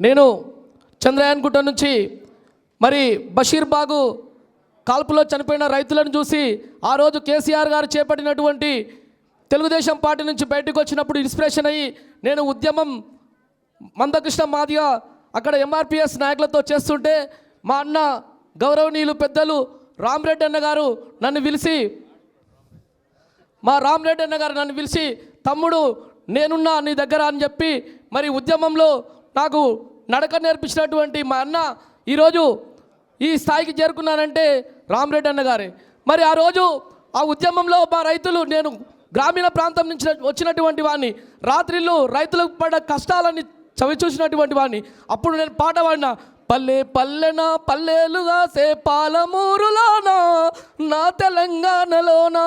నేను చంద్రయాన్ గుట్ట నుంచి మరి బషీర్బాగు కాల్పులో చనిపోయిన రైతులను చూసి ఆ రోజు కేసీఆర్ గారు చేపట్టినటువంటి తెలుగుదేశం పార్టీ నుంచి బయటకు వచ్చినప్పుడు ఇన్స్పిరేషన్ అయ్యి నేను ఉద్యమం మందకృష్ణ మాదిగ అక్కడ ఎంఆర్పిఎస్ నాయకులతో చేస్తుంటే మా అన్న గౌరవనీయులు పెద్దలు రామరెడ్డి అన్న గారు నన్ను పిలిచి తమ్ముడు నేనున్నా నీ దగ్గర అని చెప్పి మరి ఉద్యమంలో నాకు నడక నేర్పించినటువంటి మా అన్న ఈరోజు ఈ స్థాయికి చేరుకున్నానంటే రామరెడ్డి అన్న గారే. మరి ఆ రోజు ఆ ఉద్యమంలో మా రైతులు, నేను గ్రామీణ ప్రాంతం నుంచి వచ్చినటువంటి వాడిని, రాత్రిళ్ళు రైతులకు పడ్డ కష్టాలని చవిచూసినటువంటి వాడిని. అప్పుడు నేను పాట పాడిన, పల్లె పల్లెన పల్లెలుగా సే పాలమూరులోనా నా తెలంగాణలోనా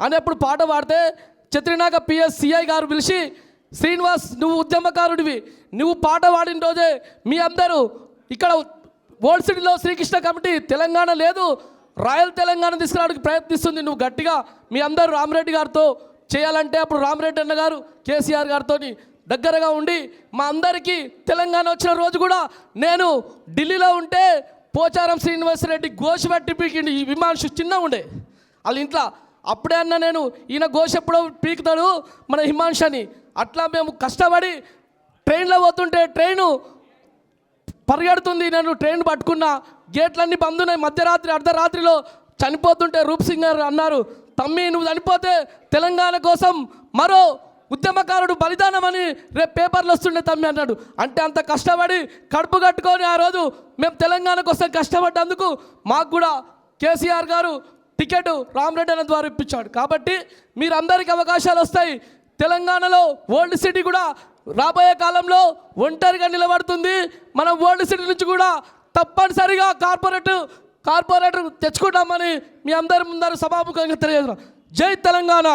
అనేప్పుడు పాట పాడితే చత్రినాక పిఎస్సిఐ గారు పిలిచి, శ్రీనివాస్ నువ్వు ఉద్యమకారుడివి, నువ్వు పాట పాడిన రోజే మీ అందరూ ఇక్కడ ఓల్డ్ సిటీలో శ్రీకృష్ణ కమిటీ తెలంగాణ లేదు, రాయల్ తెలంగాణ తీసుకురావడానికి ప్రయత్నిస్తుంది, నువ్వు గట్టిగా మీ అందరూ రామరెడ్డి గారితో చేయాలంటే అప్పుడు రామరెడ్డి అన్న గారు కేసీఆర్ గారితో దగ్గరగా ఉండి మా అందరికీ తెలంగాణ వచ్చిన రోజు కూడా నేను ఢిల్లీలో ఉంటే పోచారం శ్రీనివాసరెడ్డి గోషి పట్టి పీకిండి, ఈ విమానం చిన్న ఉండే వాళ్ళ ఇంట్లో. అప్పుడే అన్న నేను ఈయన గోషి ఎప్పుడో పీకుతాడు మన హిమాంష్ అని. అట్లా మేము కష్టపడి ట్రైన్లో పోతుంటే ట్రైను పరిగెడుతుంది, నేను ట్రైన్ పట్టుకున్నా, గేట్లన్నీ బంద్ ఉన్నాయి, మధ్యరాత్రి అర్ధరాత్రిలో చనిపోతుంటే రూప్ సింగ్ గారు అన్నారు, తమ్మి నువ్వు చనిపోతే తెలంగాణ కోసం మరో ఉద్యమకారుడు బలిదానం అని రేపు పేపర్లు వస్తుండే తమ్మి అన్నాడు. అంటే అంత కష్టపడి కడుపు కట్టుకొని ఆ రోజు మేము తెలంగాణ కోసం కష్టపడ్డందుకు మాకు కూడా కేసీఆర్ గారు టికెట్ రామరెడ్డి అన్న ద్వారా ఇప్పించాడు. కాబట్టి మీరందరికీ అవకాశాలు వస్తాయి. తెలంగాణలో ఓల్డ్ సిటీ కూడా రాబోయే కాలంలో ఒంటరిగా నిలబడుతుంది. మనం ఓల్డ్ సిటీ నుంచి కూడా తప్పనిసరిగా కార్పొరేటర్ తెచ్చుకుంటామని మీ అందరి ముందరు సభాముఖంగా తెలియజేస్తున్నాం. జై తెలంగాణ.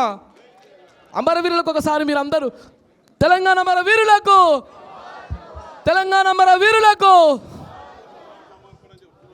అమరవీరులకు ఒకసారి మీరు అందరూ తెలంగాణ అమరవీరులకు, తెలంగాణ అమరవీరులకు.